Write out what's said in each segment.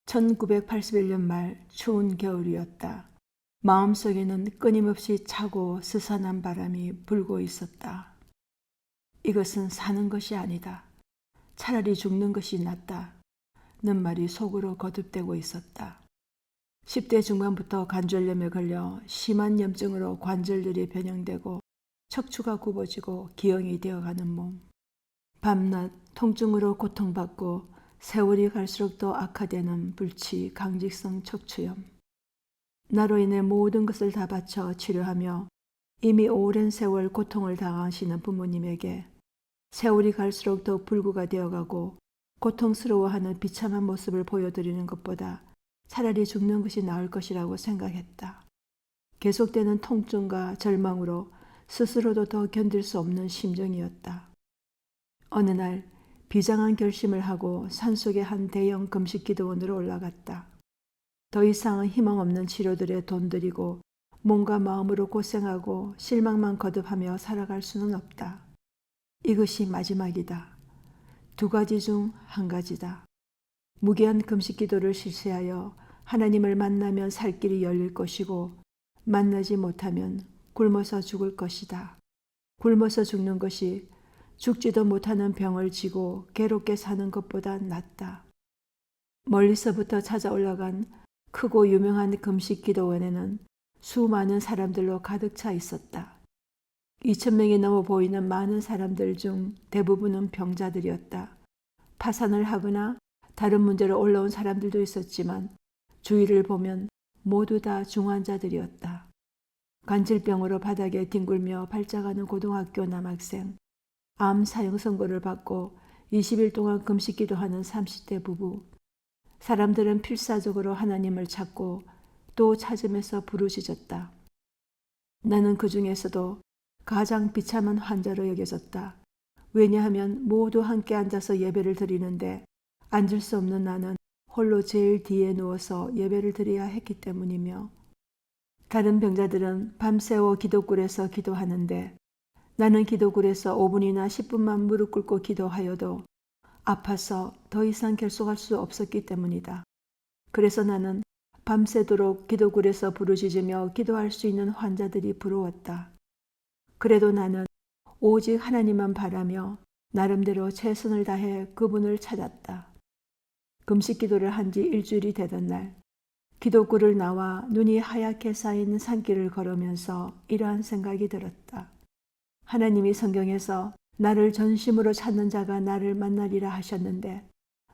1981년 말 추운 겨울이었다. 마음속에는 끊임없이 차고 스산한 바람이 불고 있었다. 이것은 사는 것이 아니다. 차라리 죽는 것이 낫다. 는 말이 속으로 거듭되고 있었다. 10대 중반부터 관절염에 걸려 심한 염증으로 관절들이 변형되고 척추가 굽어지고 기형이 되어가는 몸. 밤낮 통증으로 고통받고 세월이 갈수록 더 악화되는 불치 강직성 척추염. 나로 인해 모든 것을 다 바쳐 치료하며 이미 오랜 세월 고통을 당하시는 부모님에게 세월이 갈수록 더 불구가 되어가고 고통스러워하는 비참한 모습을 보여드리는 것보다 차라리 죽는 것이 나을 것이라고 생각했다. 계속되는 통증과 절망으로 스스로도 더 견딜 수 없는 심정이었다. 어느 날 비장한 결심을 하고 산속의 한 대형 금식기도원으로 올라갔다. 더 이상은 희망 없는 치료들에 돈 들이고 몸과 마음으로 고생하고 실망만 거듭하며 살아갈 수는 없다. 이것이 마지막이다. 두 가지 중 한 가지다. 무기한 금식기도를 실시하여 하나님을 만나면 살 길이 열릴 것이고 만나지 못하면 굶어서 죽을 것이다. 굶어서 죽는 것이 죽지도 못하는 병을 지고 괴롭게 사는 것보다 낫다. 멀리서부터 찾아 올라간 크고 유명한 금식기도원에는 수많은 사람들로 가득 차 있었다. 2,000명이 넘어 보이는 많은 사람들 중 대부분은 병자들이었다. 파산을 하거나 다른 문제로 올라온 사람들도 있었지만 주위를 보면 모두 다 중환자들이었다. 관절병으로 바닥에 뒹굴며 발작하는 고등학교 남학생, 암 사형 선고를 받고 20일 동안 금식기도하는 30대 부부. 사람들은 필사적으로 하나님을 찾고 또 찾으면서 부르짖었다. 나는 그 중에서도 가장 비참한 환자로 여겨졌다. 왜냐하면 모두 함께 앉아서 예배를 드리는데 앉을 수 없는 나는 홀로 제일 뒤에 누워서 예배를 드려야 했기 때문이며, 다른 병자들은 밤새워 기도굴에서 기도하는데 나는 기도굴에서 5분이나 10분만 무릎 꿇고 기도하여도 아파서 더 이상 결속할 수 없었기 때문이다. 그래서 나는 밤새도록 기도굴에서 부르짖으며 기도할 수 있는 환자들이 부러웠다. 그래도 나는 오직 하나님만 바라며 나름대로 최선을 다해 그분을 찾았다. 금식 기도를 한 지 일주일이 되던 날, 기도굴을 나와 눈이 하얗게 쌓인 산길을 걸으면서 이러한 생각이 들었다. 하나님이 성경에서 나를 전심으로 찾는 자가 나를 만나리라 하셨는데,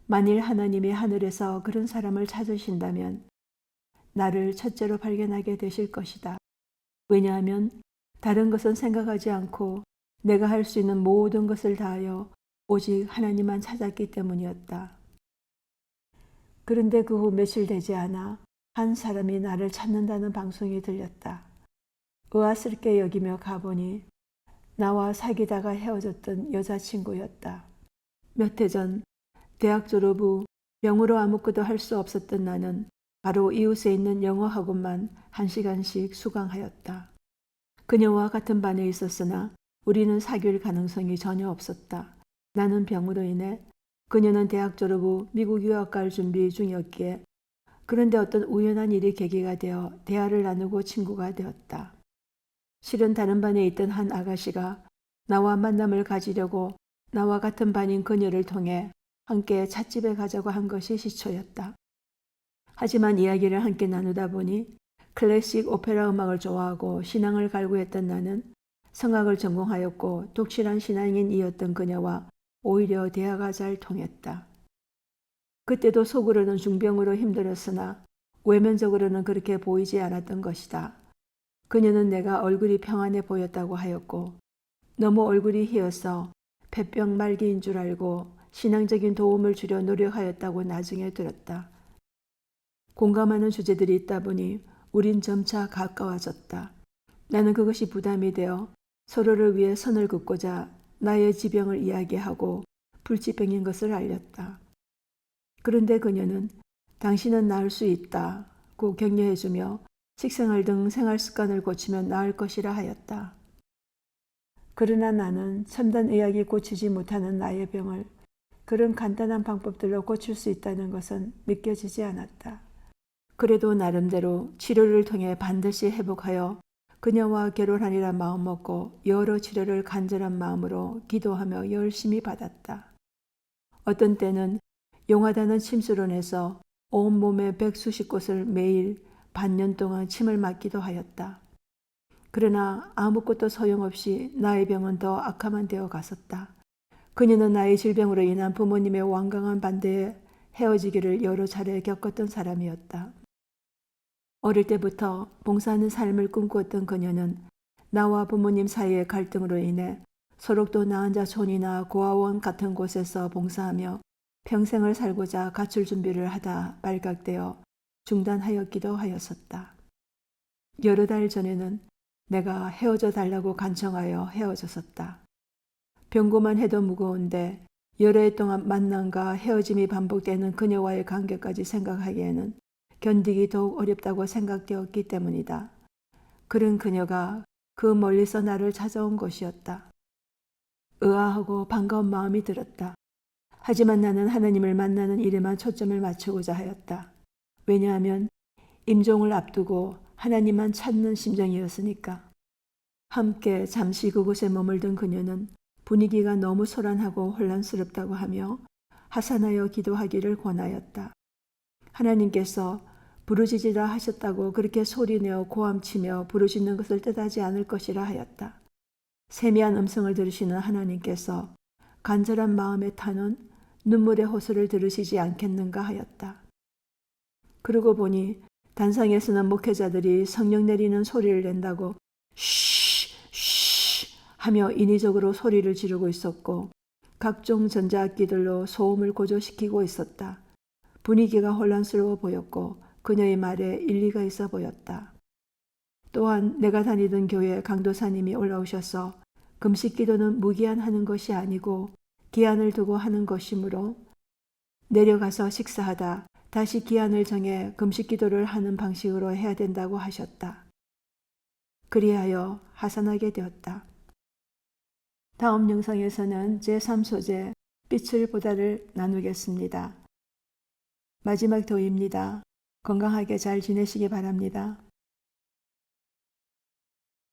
만일 하나님이 하늘에서 그런 사람을 찾으신다면 나를 첫째로 발견하게 되실 것이다. 왜냐하면 다른 것은 생각하지 않고 내가 할 수 있는 모든 것을 다하여 오직 하나님만 찾았기 때문이었다. 그런데 그 후 며칠 되지 않아 한 사람이 나를 찾는다는 방송이 들렸다. 의아스럽게 여기며 가보니 나와 사귀다가 헤어졌던 여자친구였다. 몇 해 전 대학 졸업 후 병으로 아무것도 할 수 없었던 나는 바로 이웃에 있는 영어 학원만 1시간씩 수강하였다. 그녀와 같은 반에 있었으나 우리는 사귈 가능성이 전혀 없었다. 나는 병으로 인해, 그녀는 대학 졸업 후 미국 유학 갈 준비 중이었기에, 그런데 어떤 우연한 일이 계기가 되어 대화를 나누고 친구가 되었다. 실은 다른 반에 있던 한 아가씨가 나와 만남을 가지려고 나와 같은 반인 그녀를 통해 함께 찻집에 가자고 한 것이 시초였다. 하지만 이야기를 함께 나누다 보니 클래식 오페라 음악을 좋아하고 신앙을 갈구했던 나는 성악을 전공하였고 독실한 신앙인이었던 그녀와 오히려 대화가 잘 통했다. 그때도 속으로는 중병으로 힘들었으나 외면적으로는 그렇게 보이지 않았던 것이다. 그녀는 내가 얼굴이 평안해 보였다고 하였고 너무 얼굴이 희어서 폐병 말기인 줄 알고 신앙적인 도움을 주려 노력하였다고 나중에 들었다. 공감하는 주제들이 있다 보니 우린 점차 가까워졌다. 나는 그것이 부담이 되어 서로를 위해 선을 긋고자 나의 지병을 이야기하고 불치병인 것을 알렸다. 그런데 그녀는 당신은 나을 수 있다고 격려해주며 식생활 등 생활 습관을 고치면 나을 것이라 하였다. 그러나 나는 첨단 의학이 고치지 못하는 나의 병을 그런 간단한 방법들로 고칠 수 있다는 것은 믿겨지지 않았다. 그래도 나름대로 치료를 통해 반드시 회복하여 그녀와 결혼하리라 마음먹고 여러 치료를 간절한 마음으로 기도하며 열심히 받았다. 어떤 때는 용하다는 침수론에서 온몸의 100수십 곳을 매일 반년 동안 침을 맞기도 하였다. 그러나 아무것도 소용없이 나의 병은 더 악화만 되어 갔었다. 그녀는 나의 질병으로 인한 부모님의 완강한 반대에 헤어지기를 여러 차례 겪었던 사람이었다. 어릴 때부터 봉사하는 삶을 꿈꾸었던 그녀는 나와 부모님 사이의 갈등으로 인해 소록도 나은자 촌이나 고아원 같은 곳에서 봉사하며 평생을 살고자 가출 준비를 하다 발각되어 중단하였기도 하였었다. 여러 달 전에는 내가 헤어져 달라고 간청하여 헤어졌었다. 병고만 해도 무거운데 여러 해 동안 만남과 헤어짐이 반복되는 그녀와의 관계까지 생각하기에는 견디기 더욱 어렵다고 생각되었기 때문이다. 그런 그녀가 그 멀리서 나를 찾아온 것이었다. 의아하고 반가운 마음이 들었다. 하지만 나는 하나님을 만나는 일에만 초점을 맞추고자 하였다. 왜냐하면 임종을 앞두고 하나님만 찾는 심정이었으니까. 함께 잠시 그곳에 머물던 그녀는 분위기가 너무 소란하고 혼란스럽다고 하며 하산하여 기도하기를 권하였다. 하나님께서 부르짖으라 하셨다고 그렇게 소리내어 고함치며 부르짖는 것을 뜻하지 않을 것이라 하였다. 세미한 음성을 들으시는 하나님께서 간절한 마음에 타는 눈물의 호소를 들으시지 않겠는가 하였다. 그러고 보니 단상에서는 목회자들이 성령 내리는 소리를 낸다고 쉬 하며 인위적으로 소리를 지르고 있었고 각종 전자악기들로 소음을 고조시키고 있었다. 분위기가 혼란스러워 보였고 그녀의 말에 일리가 있어 보였다. 또한 내가 다니던 교회 강도사님이 올라오셔서 금식 기도는 무기한하는 것이 아니고 기한을 두고 하는 것이므로 내려가서 식사하다 다시 기한을 정해 금식 기도를 하는 방식으로 해야 된다고 하셨다. 그리하여 하산하게 되었다. 다음 영상에서는 제3소재 빛을 보다를 나누겠습니다. 마지막 도입니다. 건강하게 잘 지내시기 바랍니다.